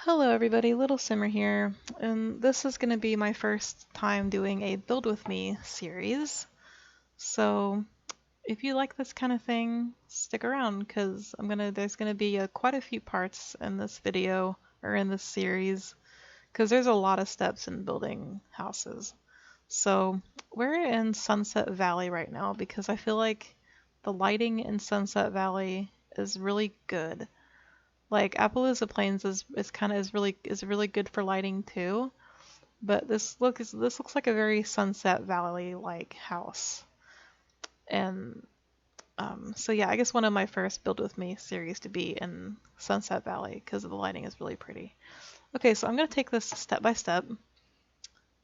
Hello everybody, Little Simmer here, and this is going to be my first time doing a Build With Me series. So if you like this kind of thing, stick around because there's gonna be quite a few parts in this video or in this series because there's a lot of steps in building houses. So we're in Sunset Valley right now because I feel like the lighting in Sunset Valley is really good. Like Appaloosa Plains is really good for lighting too, but this looks like a very Sunset Valley like house. And so yeah, I guess one of my first Build With Me series to be in Sunset Valley because the lighting is really pretty. Okay, so I'm gonna take this step by step.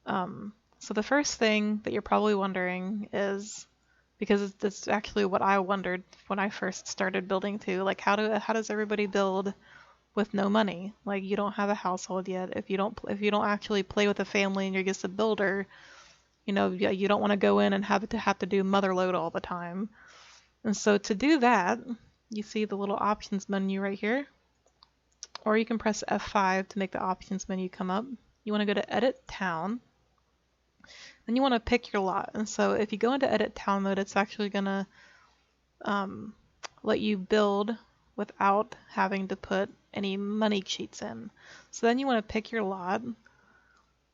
So the first thing that you're probably wondering is, because it's actually what I wondered when I first started building too, like how does everybody build with no money? Like you don't have a household yet. If you don't actually play with a family and you're just a builder, you don't want to go in and have to do mother load all the time. And so to do that, you see the little options menu right here, or you can press F5 to make the options menu come up. You want to go to Edit Town, then you want to pick your lot. And so if you go into Edit Town mode, it's actually gonna let you build without having to put any money cheats in. So then you want to pick your lot. And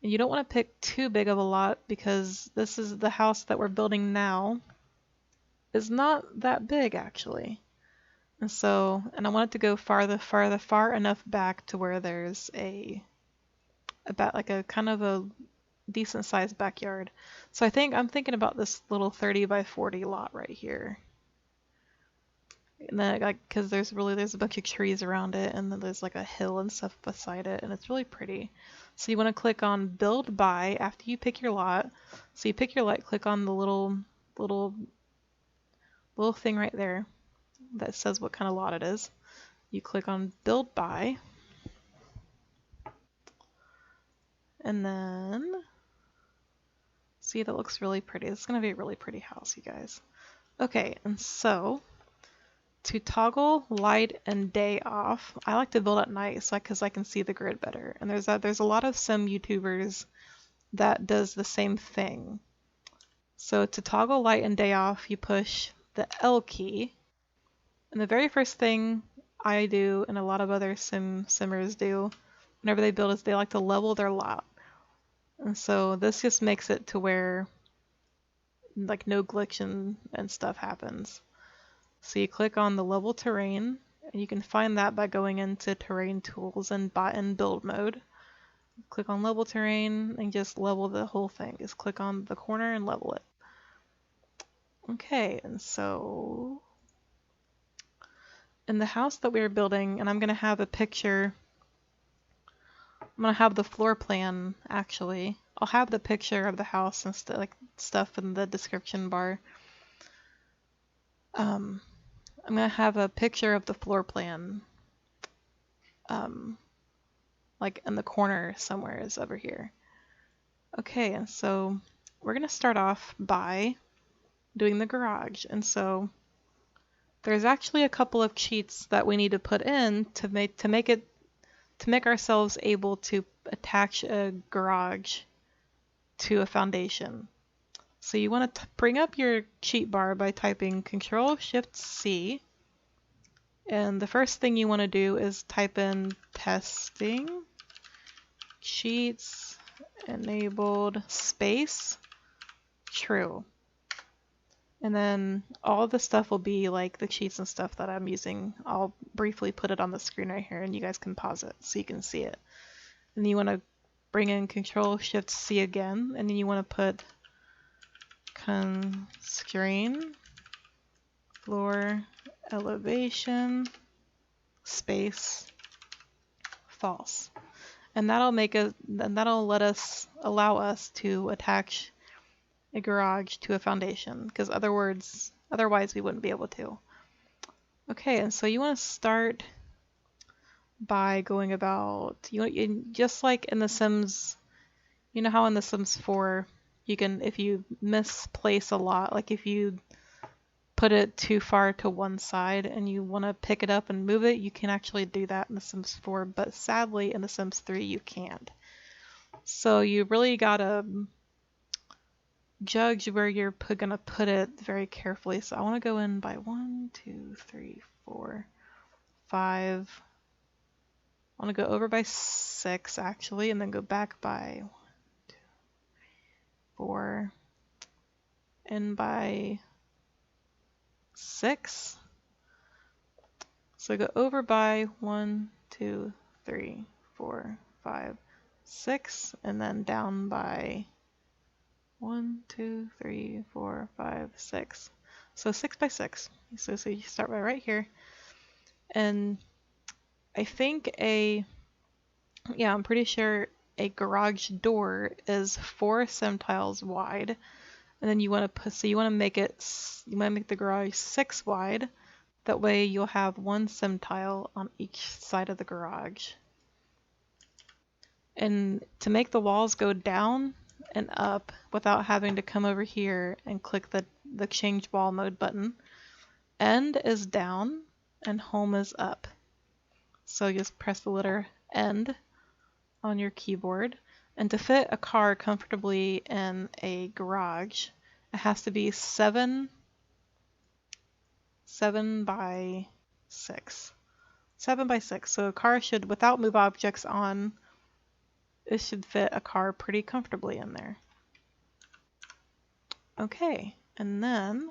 you don't want to pick too big of a lot because this is the house that we're building now is not that big actually. And I want it to go far enough back to where there's about like a kind of a decent sized backyard. So I'm thinking about this little 30 by 40 lot right here. And then because there's a bunch of trees around it, and then there's like a hill and stuff beside it, and it's really pretty. So you want to click on Build By after you pick your lot. So you pick your lot, click on the little thing right there that says what kind of lot it is. You click on Build By, and then see, that looks really pretty. It's gonna be a really pretty house, you guys. Okay, and so to toggle light and day off, I like to build at night because I can see the grid better. And there's a lot of sim YouTubers that does the same thing. So to toggle light and day off, you push the L key. And the very first thing I do, and a lot of other simmers do, whenever they build, is they like to level their lot. And so this just makes it to where like no glitching and stuff happens. So you click on the level terrain, and you can find that by going into terrain tools and build mode. Click on level terrain and just level the whole thing. Just click on the corner and level it. Okay, and so in the house that we are building, and I'm going to have a picture, I'm going to have the floor plan actually. I'll have the picture of the house and stuff in the description bar. I'm going to have a picture of the floor plan like in the corner somewhere is over here. Okay, and so we're going to start off by doing the garage. And so there's actually a couple of cheats that we need to put in to make ourselves able to attach a garage to a foundation. So you want to bring up your cheat bar by typing Control-Shift-C, and the first thing you want to do is type in testing cheats enabled space true. And then all the stuff will be like the cheats and stuff that I'm using. I'll briefly put it on the screen right here and you guys can pause it so you can see it. And you want to bring in Control-Shift-C again, and then you want to put constrain floor elevation space false. And that'll allow us to attach a garage to a foundation, because otherwise we wouldn't be able to. Okay, and so you want to start by going about, just like in The Sims, you know how in The Sims 4, you can, if you misplace a lot, like if you put it too far to one side and you want to pick it up and move it, you can actually do that in The Sims 4, but sadly in The Sims 3 you can't. So you really gotta judge where you're gonna put it very carefully. So I want to go in by 1, 2, 3, 4, 5. I want to go over by 6 actually, and then go back by 1, 2, 4, and by 6. So go over by 1, 2, 3, 4, 5, 6, and then down by 1, 2, 3, 4, 5, 6. So 6 by 6. So you start right here. And I think I'm pretty sure a garage door is 4 sim tiles wide. And then you want to make the garage 6 wide. That way you'll have 1 sim tile on each side of the garage. And to make the walls go down and up without having to come over here and click the change wall mode button, end is down and home is up. So just press the letter end on your keyboard. And to fit a car comfortably in a garage, it has to be 7 by 6. 7 by 6. So a car should, without move objects on, it should fit a car pretty comfortably in there. Okay, and then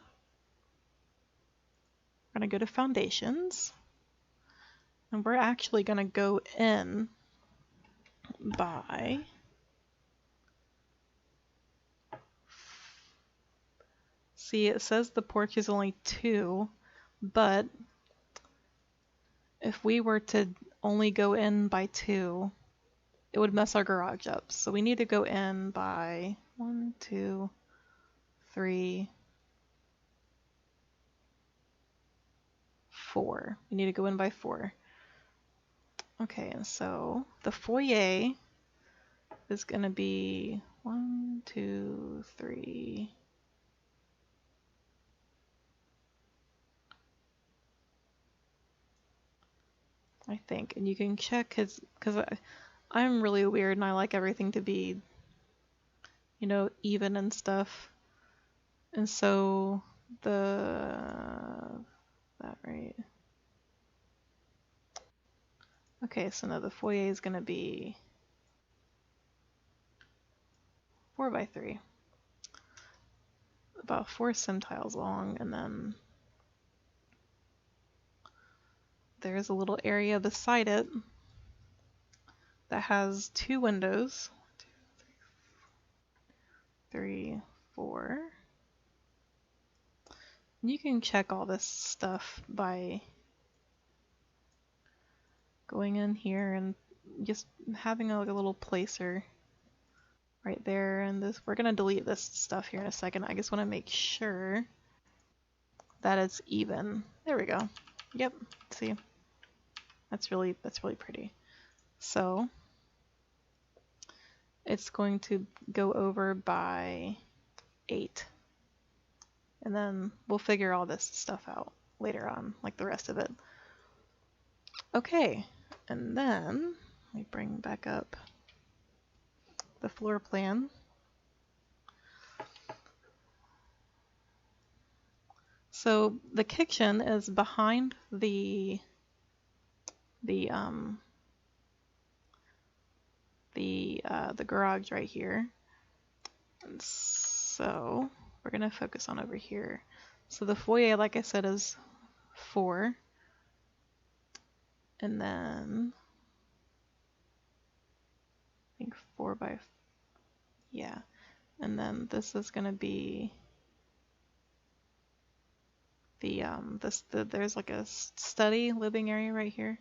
we're going to go to foundations. And we're actually going to go in by see, it says the porch is only 2, but if we were to only go in by 2, it would mess our garage up. So we need to go in by 1, 2, 3, 4. We need to go in by 4. Okay, and so the foyer is going to be 1, 2, 3. I think, and you can check because I'm really weird and I like everything to be, even and stuff. And so that right. Okay, so now the foyer is going to be 4 by 3. About 4 sim tiles long, and then there's a little area beside it that has 2 windows. 1, 2, 3, 4. And you can check all this stuff by going in here and just having a little placer right there. And this, we're gonna delete this stuff here in a second. I just want to make sure that it's even. There we go. Yep. See, that's really pretty. So it's going to go over by 8. And then we'll figure all this stuff out later on, like the rest of it. Okay, and then let me bring back up the floor plan. So the kitchen is behind the garage right here. And so we're gonna focus on over here. So the foyer, like I said, is 4. And then I think 4 by, yeah. And then this is gonna be there's like a study living area right here.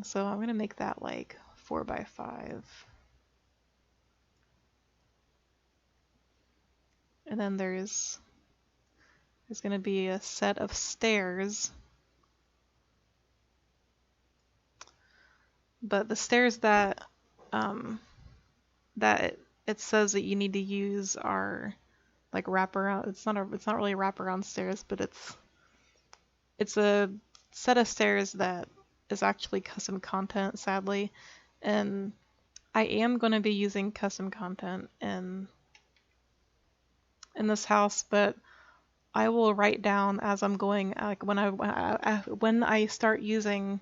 So I'm gonna make that like 4 by 5. And then there's gonna be a set of stairs. But the stairs that it says that you need to use are like wraparound. It's not really wraparound stairs, but it's a set of stairs that is actually custom content, sadly. And I am going to be using custom content in this house, but I will write down as I'm going, like when I start using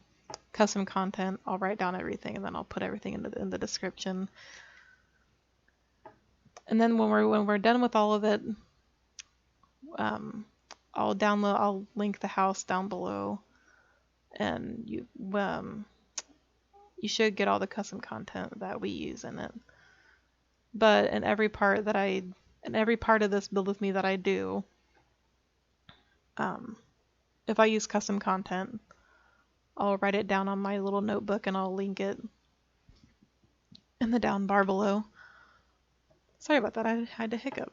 custom content, I'll write down everything and then I'll put everything in the description. And then when we're done with all of it, I'll link the house down below, and you should get all the custom content that we use in it. But in every part of this build with me that I do, if I use custom content, I'll write it down on my little notebook and I'll link it in the down bar below. Sorry about that, I had to hiccup.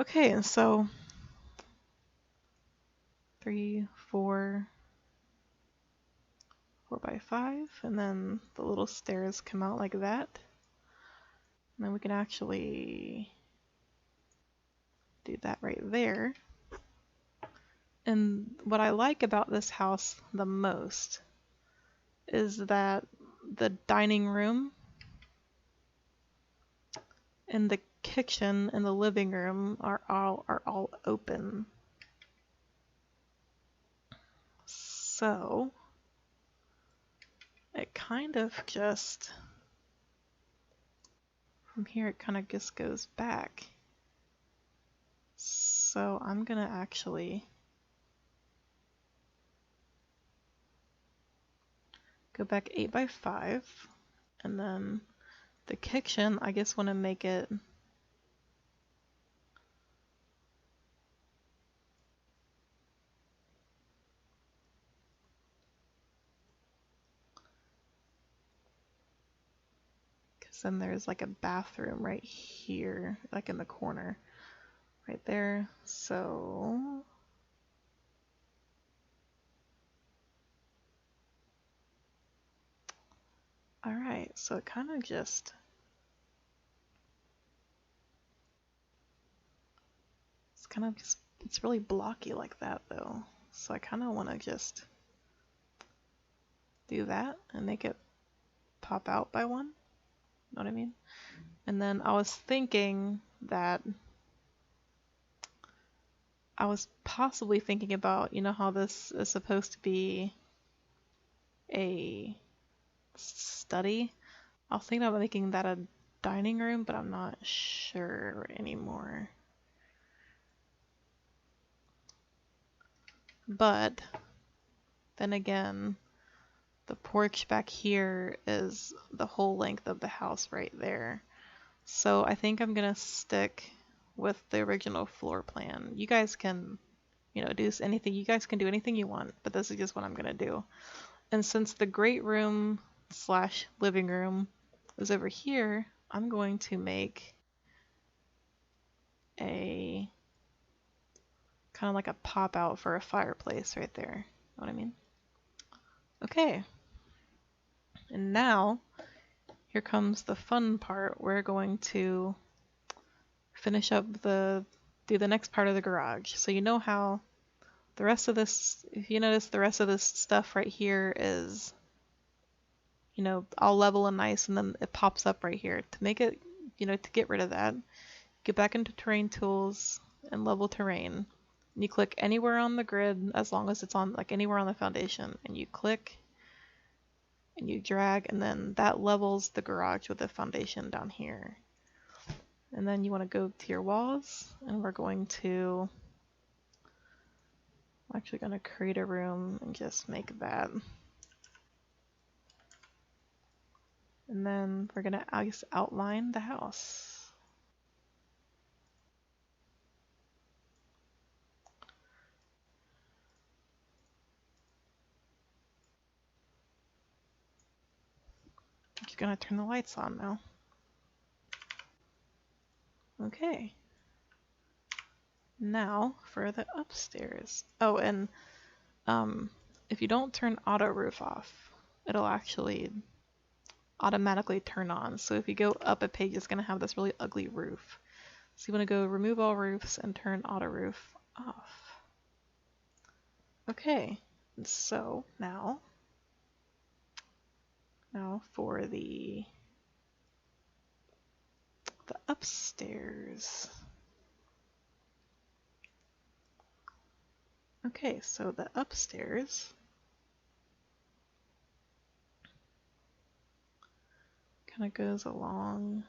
Okay, and so 3, 4, 4x5, and then the little stairs come out like that. And then we can actually do that right there. And what I like about this house the most is that the dining room and the kitchen and the living room are all open. So it kind of just, from here it kind of just goes back. So I'm gonna actually go back 8x5, and then the kitchen, I just want to make it then there's like a bathroom right here, like in the corner, right there. So all right, so it kind of just it's really blocky like that though. So I kind of want to just do that and make it pop out by one. Know what I mean? And then I was thinking that I was possibly thinking about, you know how this is supposed to be a study? I was thinking about making that a dining room, but I'm not sure anymore. But then again, the porch back here is the whole length of the house right there. So I think I'm gonna stick with the original floor plan. You guys can, do anything. You guys can do anything you want, but this is just what I'm gonna do. And since the great room slash living room is over here, I'm going to make a kind of like a pop out for a fireplace right there. Know what I mean? Okay. And now, here comes the fun part. We're going to finish up do the next part of the garage. So you know how the rest of this, if you notice, the rest of this stuff right here is, all level and nice, and then it pops up right here. To make it, to get rid of that, get back into terrain tools and level terrain. And you click anywhere on the grid, as long as it's on, like anywhere on the foundation, and you click and you drag, and then that levels the garage with the foundation down here. And then you want to go to your walls, and I'm actually going to create a room and just make that. And then we're going to outline the house. I'm just going to turn the lights on now. Okay. Now for the upstairs. Oh, and if you don't turn auto roof off, it'll actually automatically turn on. So if you go up a page, it's going to have this really ugly roof. So you want to go remove all roofs and turn auto roof off. Okay, so now for the upstairs. Okay, so the upstairs kind of goes along.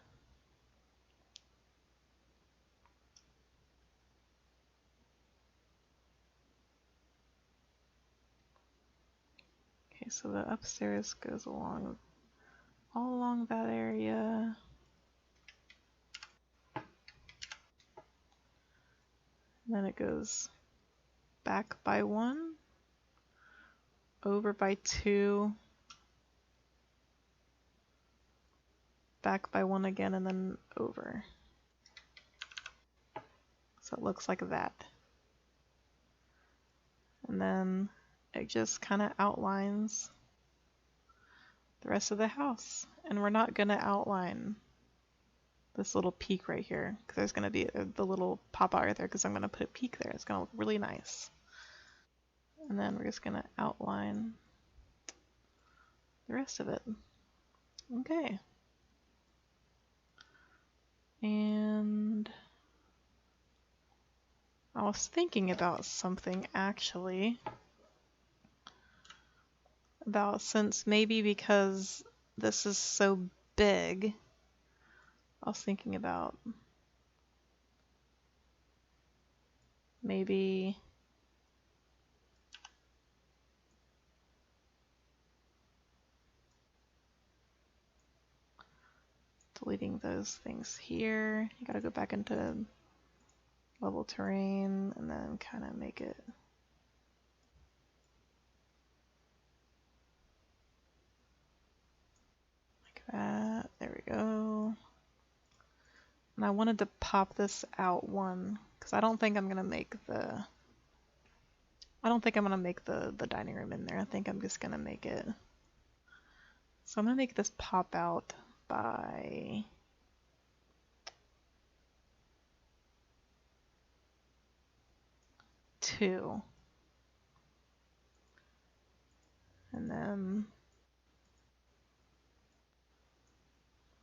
Okay, so the upstairs goes along all along that area. And then it goes back by 1, over by 2, back by 1 again, and then over. So it looks like that. And then it just kind of outlines the rest of the house. And we're not going to outline this little peak right here because there's going to be the little pop out right there because I'm going to put a peak there. It's going to look really nice. And then we're just going to outline the rest of it. Okay. And I was thinking about something actually. About since maybe because this is so big, I was thinking about maybe deleting those things here. You gotta go back into level terrain and then kind of make it like that. There we go. And I wanted to pop this out 1 because I don't think I'm gonna make the dining room in there. I think I'm just gonna make it. So I'm gonna make this pop out by 2. And then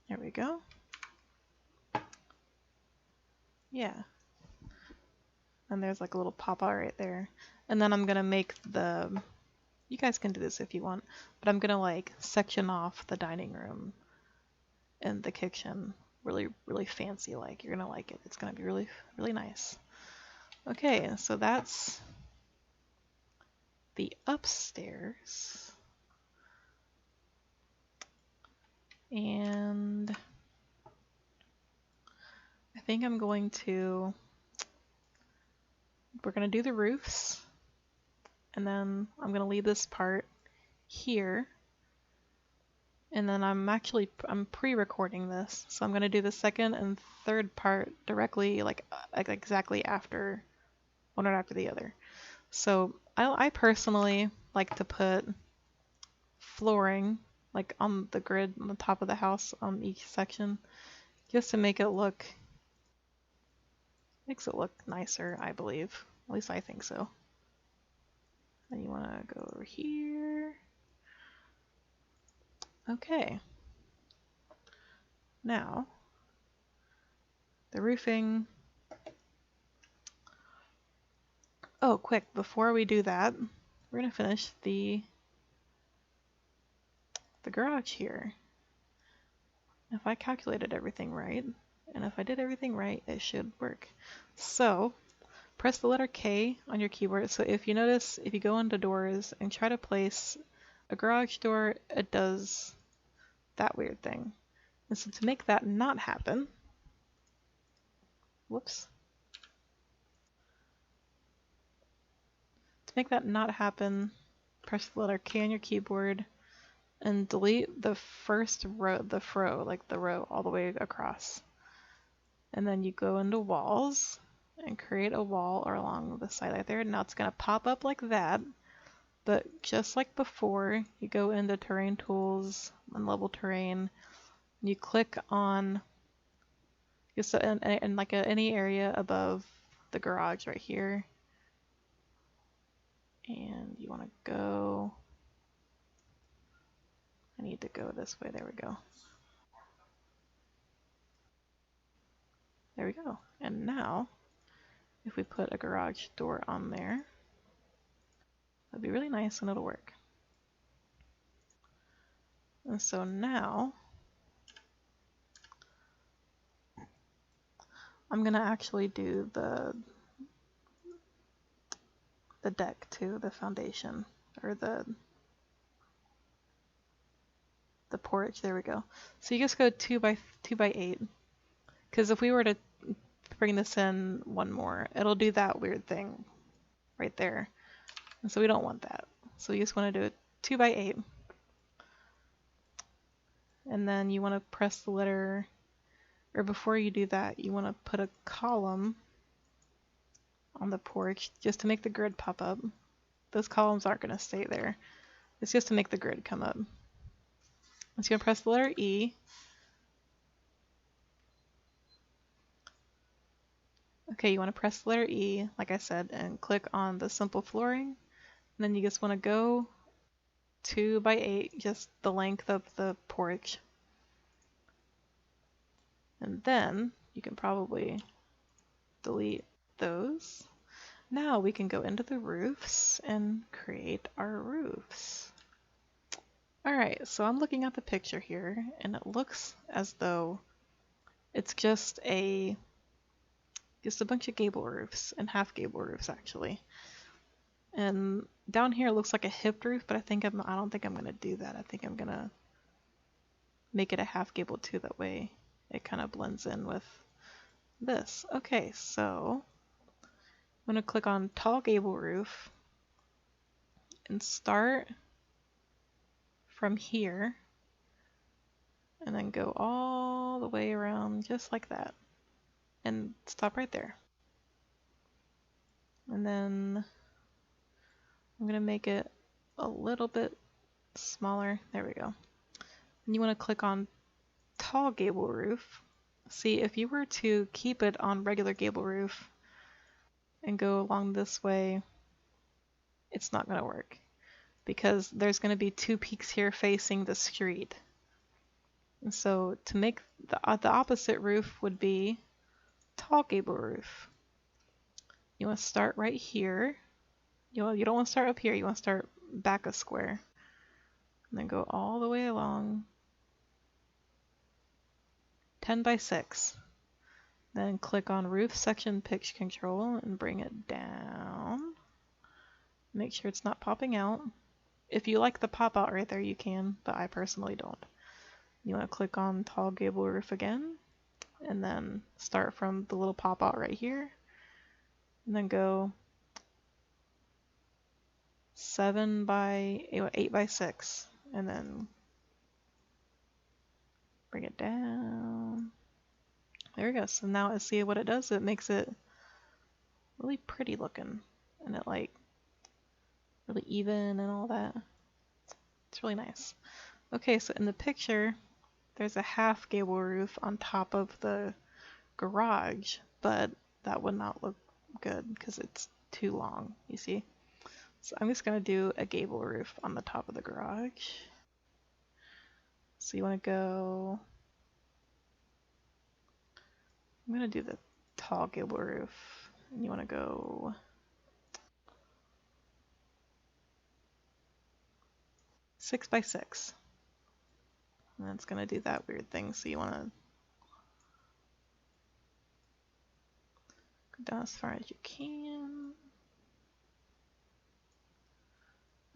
there we go. Yeah. And there's like a little pop-out right there. And then I'm gonna make you guys can do this if you want, but I'm gonna like section off the dining room and the kitchen really, really fancy like. You're gonna like it. It's gonna be really, really nice. Okay, so that's the upstairs. And I think we're gonna do the roofs, and then I'm gonna leave this part here, and then I'm pre-recording this, so I'm gonna do the second and third part directly like exactly after one right after the other. So I personally like to put flooring like on the grid on the top of the house on each section just to makes it look nicer, I believe. At least I think so. Then you want to go over here. Okay. Now, the roofing. Oh, quick, before we do that, we're going to finish the garage here. If I calculated everything right, and if I did everything right, it should work. So, press the letter K on your keyboard. So if you notice, if you go into doors and try to place a garage door, it does that weird thing. And so to make that not happen, whoops. To make that not happen, press the letter K on your keyboard and delete the first row, like the row all the way across. And then you go into walls and create a wall or along the side right there. Now it's going to pop up like that. But just like before, you go into terrain tools and level terrain. You click on Just in like any area above the garage right here. And you want to go. I need to go this way. There we go. There we go. And now, if we put a garage door on there, that'd be really nice and it'll work. And so now, I'm gonna actually do the deck too, the foundation, or the porch. There we go. So you just go 2 by 8, because if we were to bring this in one more, it'll do that weird thing right there, and so we don't want that. So you just want to do it 2 by 8, and then you want to press the letter, or before you do that, you want to put a column on the porch just to make the grid pop up. Those columns aren't going to stay there. It's just to make the grid come up. Once you press the letter E, okay, you want to press the letter E, like I said, and click on the simple flooring. And then you just want to go 2 by 8, just the length of the porch. And then you can probably delete those. Now we can go into the roofs and create our roofs. Alright, so I'm looking at the picture here, and it looks as though it's just a bunch of gable roofs, and half gable roofs actually. And down here it looks like a hip roof, but I don't think I'm gonna do that. I think I'm gonna make it a half gable too, that way it kind of blends in with this. Okay, so I'm gonna click on tall gable roof and start from here and then go all the way around just like that and stop right there. And then I'm gonna make it a little bit smaller. There we go. And you want to click on tall gable roof. See, if you were to keep it on regular gable roof and go along this way, it's not going to work because there's going to be 2 peaks here facing the street. And so to make the opposite roof would be tall gable roof. You want to start right here. You don't want to start up here. You want to start back a square. And then go all the way along 10 by 6. Then click on roof section pitch control and bring it down. Make sure it's not popping out. If you like the pop out right there, you can, but I personally don't. You want to click on tall gable roof again, and then start from the little pop out right here, and then go 8 by 6, and then bring it down. There we go. So now I see what it does. It makes it really pretty looking, and it like really even and all that. It's really nice. Okay, so in the picture, there's a half gable roof on top of the garage, but that would not look good because it's too long, you see? So I'm just going to do a gable roof on the top of the garage. So you want to go... I'm going to do the tall gable roof. And you want to go... 6 by 6. And that's going to do that weird thing, so you want to go down as far as you can.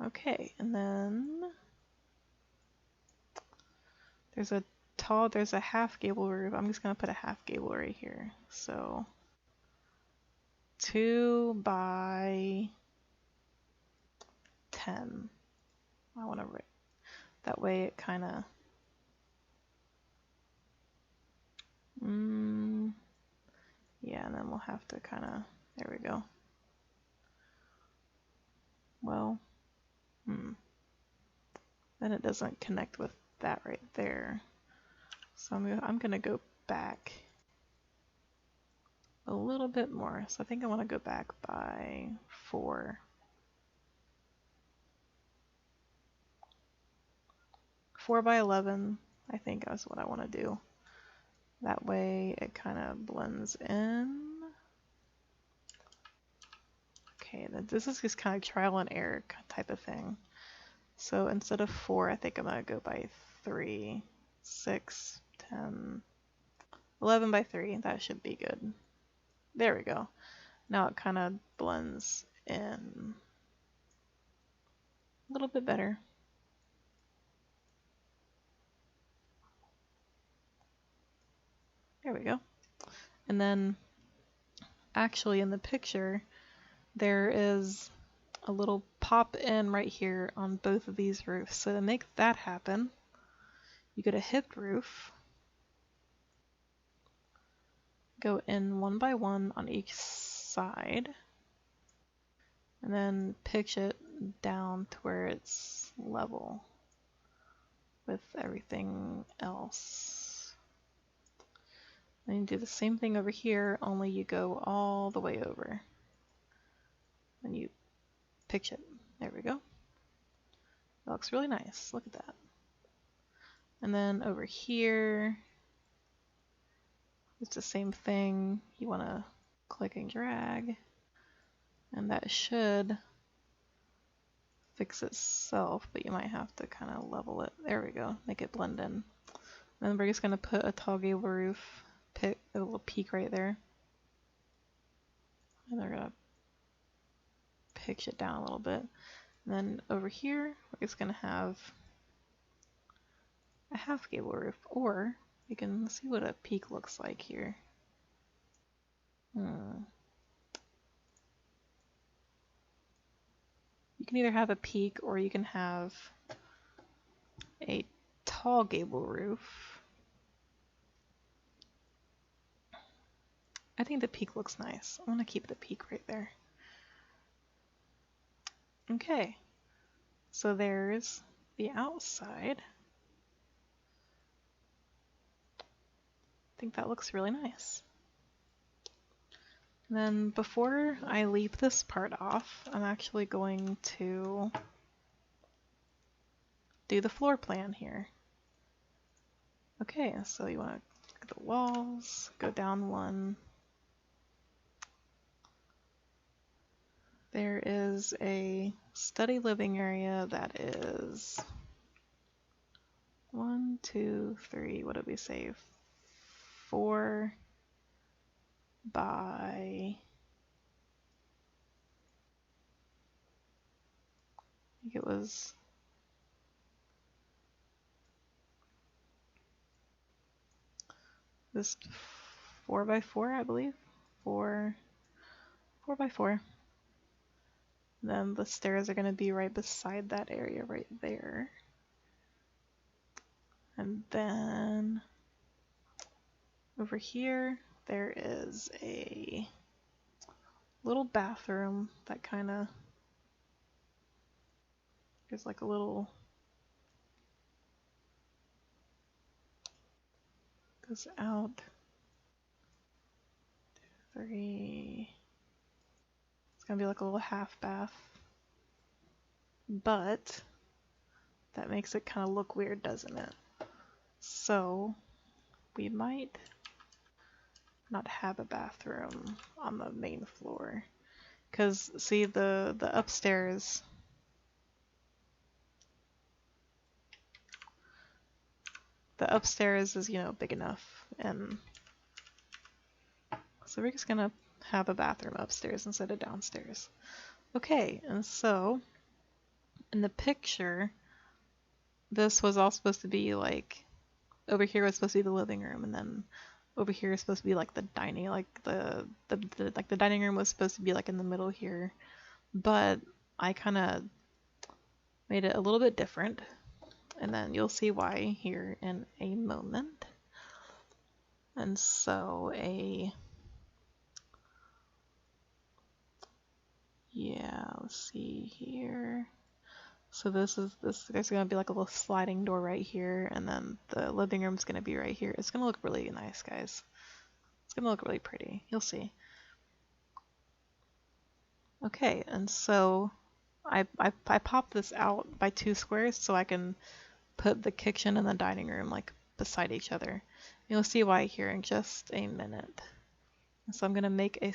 Okay, and then there's a half gable roof. I'm just going to put a half gable right here. So 2 by 10. I want to write that way it kind of yeah, and then we'll have to kind of, there we go. Well, then it doesn't connect with that right there. So I'm gonna go back a little bit more. So I think I want to go back by 4. 4 by 11, I think is what I want to do. That way it kind of blends in. Okay, this is just kind of trial and error type of thing. So instead of 4, I think I'm going to go by 3, 6, 10, 11 by 3. That should be good. There we go. Now it kind of blends in a little bit better. There we go. And then actually in the picture, there is a little pop in right here on both of these roofs. So to make that happen, you go to hipped roof, go in 1 by 1 on each side, and then pitch it down to where it's level with everything else. Then you do the same thing over here, only you go all the way over. And you pitch it. There we go. That looks really nice. Look at that. And then over here, it's the same thing. You want to click and drag, and that should fix itself, but you might have to kind of level it. There we go. Make it blend in. And then we're just going to put a tall gable roof, pick a little peak right there. And we're going to pitch it down a little bit. And then over here, we're just going to have a half gable roof, or you can see what a peak looks like here. You can either have a peak or you can have a tall gable roof. I think the peak looks nice. I'm going to keep the peak right there. Okay, so there's the outside. I think that looks really nice. And then before I leave this part off, I'm actually going to do the floor plan here. Okay, so you want to look at the walls, go down 1. There is a study living area that is 1, 2, 3, what did we say? 4 by, I think it was this 4 by 4, I believe. 4 by 4. Then the stairs are going to be right beside that area right there. And then over here, there is a little bathroom that kind of, there's like a little, goes out, 3, it's going to be like a little half bath, but that makes it kind of look weird, doesn't it? So we might not have a bathroom on the main floor. Because, see, the upstairs, is, you know, big enough. And so we're just going to have a bathroom upstairs instead of downstairs. Okay, and so in the picture, this was all supposed to be like, over here was supposed to be the living room, and then over here is supposed to be like the dining, like the dining room was supposed to be like in the middle here, but I kind of made it a little bit different, and then you'll see why here in a moment. And so let's see here. So there's gonna be like a little sliding door right here, and then the living room's gonna be right here. It's gonna look really nice, guys. gonna look really pretty. You'll see. Okay, and so I popped this out by 2 squares so I can put the kitchen and the dining room like beside each other. You'll see why here in just a minute. So I'm gonna make I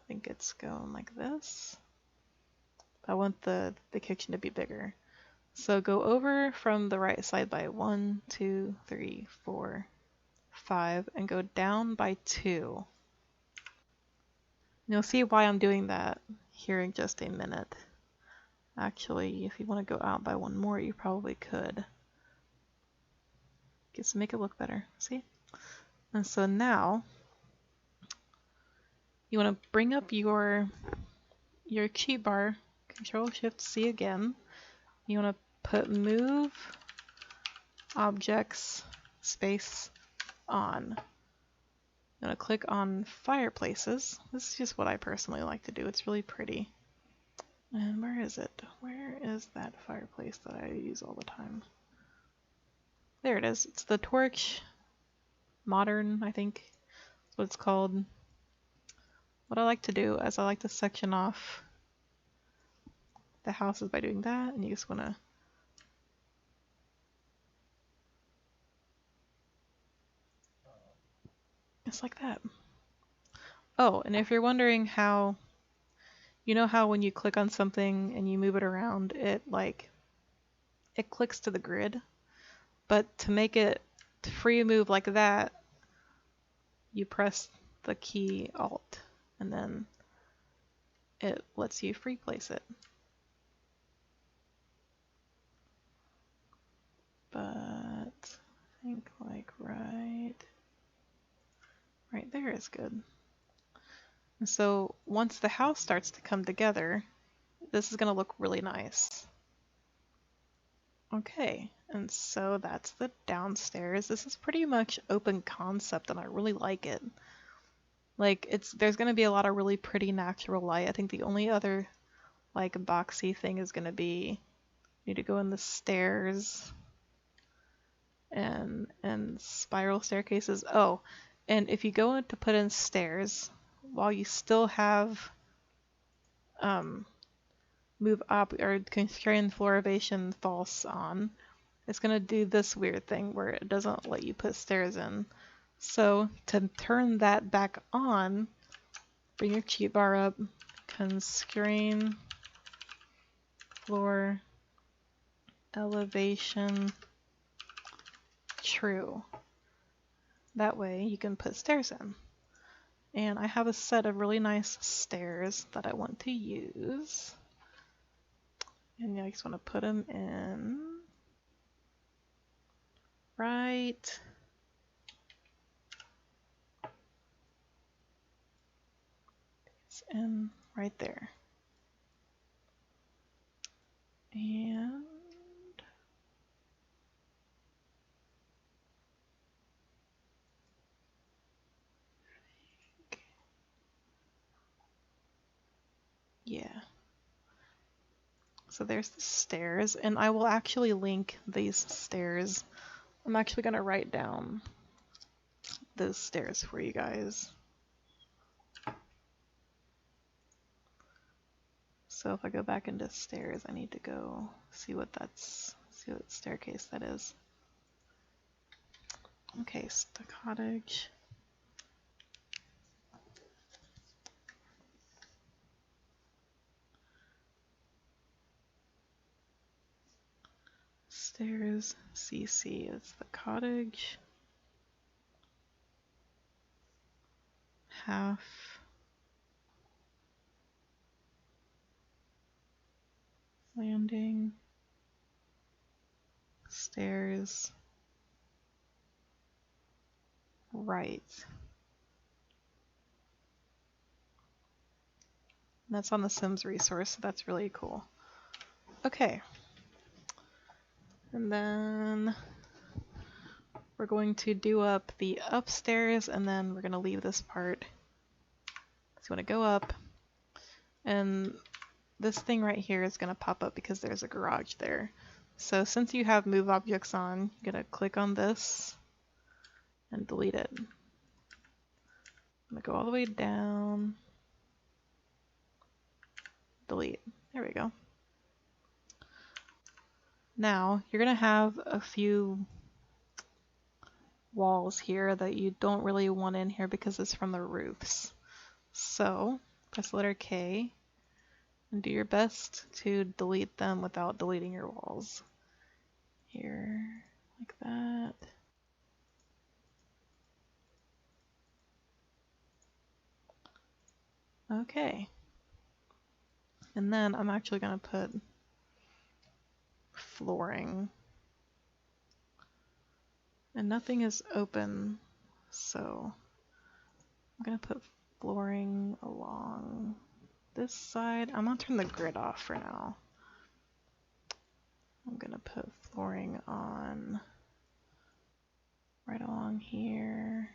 think it's going like this. I want the kitchen to be bigger. So go over from the right side by 1, 2, 3, 4, 5, and go down by 2. You'll see why I'm doing that here in just a minute. Actually, if you want to go out by 1 more, you probably could. Just make it look better. See? And so now you want to bring up your cheat bar, Control Shift C again. You want to put Move Objects space on. I'm going to click on Fireplaces. This is just what I personally like to do. It's really pretty. And where is it? Where is that fireplace that I use all the time? There it is. It's the Torch Modern, I think is what it's called. What I like to do is I like to section off the houses by doing that, and you just want to just like that. Oh, and if you're wondering how, you know how when you click on something and you move it around, it clicks to the grid? But to make it free move like that, you press the key Alt, and then it lets you free place it. But I think like right there is good. And so once the house starts to come together, this is going to look really nice. Okay, and so that's the downstairs. This is pretty much open concept and I really like it. Like there's going to be a lot of really pretty natural light. I think the only other like boxy thing is going to be you need to go in the stairs and spiral staircases. Oh, and if you go in to put in stairs while you still have move up or constrain floor elevation false on, it's going to do this weird thing where it doesn't let you put stairs in. So to turn that back on, bring your cheat bar up, constrain floor elevation true. That way you can put stairs in. And I have a set of really nice stairs that I want to use. And I just want to put them in right and right there. And yeah. So there's the stairs, and I will actually link these stairs. I'm actually going to write down those stairs for you guys. So if I go back into stairs, I need to go see what staircase that is. Okay, so the cottage. Stairs CC, it's the cottage. Half. Landing. Stairs. Right. And that's on the Sims resource, so that's really cool. Okay. And then we're going to do up the upstairs, and then we're going to leave this part. So you want to go up, and this thing right here is going to pop up because there's a garage there. So since you have move objects on, you're going to click on this and delete it. I'm gonna go all the way down. Delete. There we go. Now, you're gonna have a few walls here that you don't really want in here because it's from the roofs. So, press the letter K and do your best to delete them without deleting your walls. Here, like that. Okay. And then I'm actually going to put flooring. And nothing is open, so I'm going to put flooring along this side. I'm going to turn the grid off for now. I'm going to put flooring on right along here.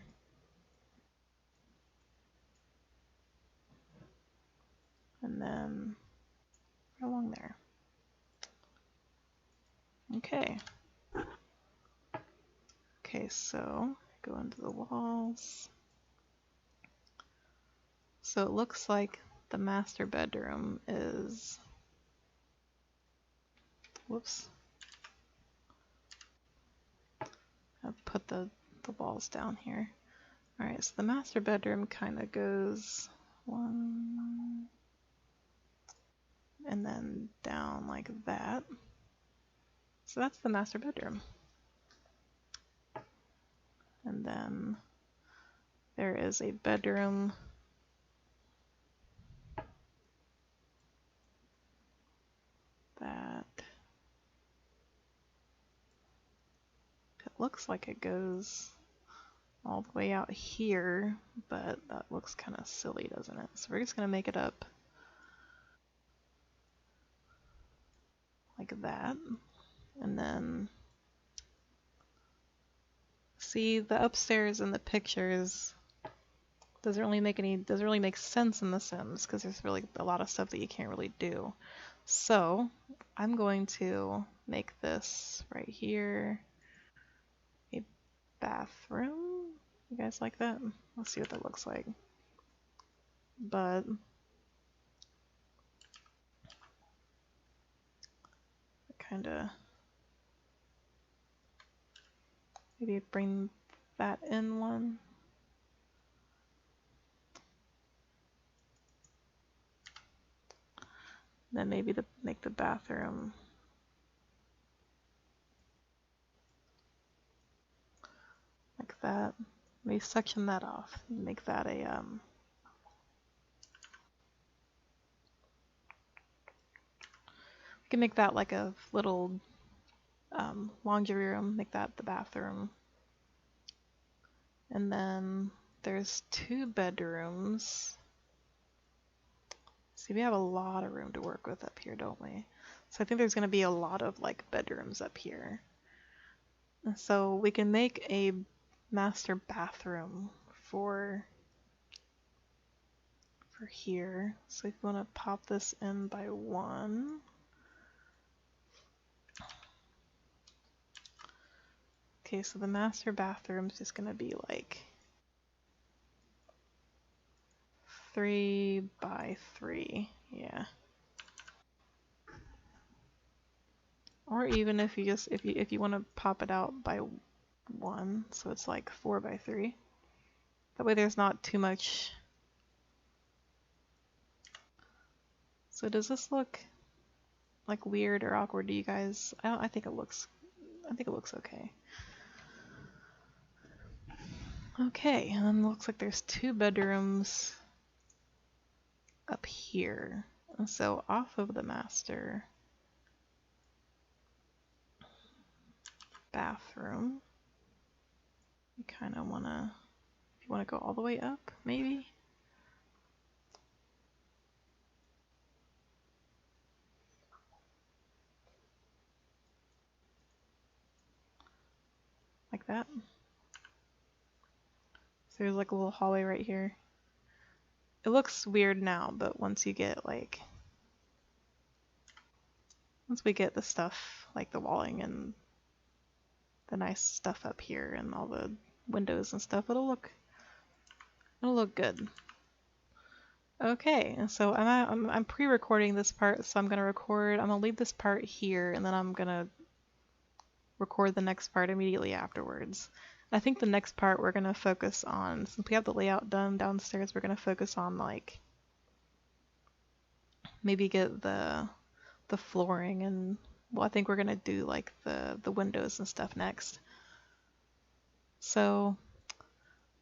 And then right along there. Okay. Okay, so go into the walls. So it looks like the master bedroom is, whoops. I'll put the walls down here. Alright, so the master bedroom kind of goes one and then down like that. So that's the master bedroom. And then there is a bedroom that it looks like it goes all the way out here, but that looks kind of silly, doesn't it? So we're just going to make it up like that. And then see the upstairs in the pictures doesn't really make sense in The Sims because there's really a lot of stuff that you can't really do. So I'm going to make this right here a bathroom. You guys like that? Let's see what that looks like. But kind of maybe bring that in one. Then maybe make the bathroom like that. Maybe section that off. Make that a we can make that like a little laundry room. Make that the bathroom. And then there's 2 bedrooms. See, we have a lot of room to work with up here, don't we? So I think there's going to be a lot of like bedrooms up here. And so we can make a master bathroom for here. So if you want to pop this in by 1. Okay, so the master bathroom is just going to be like 3 by 3. Yeah. Or even if you want to pop it out by 1, so it's like 4 by 3. That way there's not too much. So does this look like weird or awkward to you guys? I think it looks okay. Okay, and then it looks like there's 2 bedrooms up here. And so off of the master bathroom, you kind of want to, if you want to go all the way up, maybe? Like that. So there's like a little hallway right here. It looks weird now, but once we get the stuff, like the walling and the nice stuff up here and all the windows and stuff, it'll look It'll look good. Okay, and so I'm pre-recording this part, so I'm gonna leave this part here, and then I'm gonna record the next part immediately afterwards. I think the next part we're gonna focus on, since we have the layout done downstairs, we're gonna focus on like maybe get the flooring, and well, I think we're gonna do like the windows and stuff next. So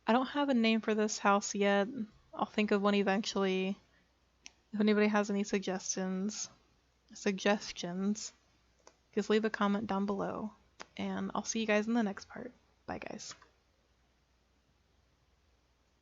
I don't have a name for this house yet. I'll think of one eventually. If anybody has any suggestions, just leave a comment down below, and I'll see you guys in the next part. Bye, guys.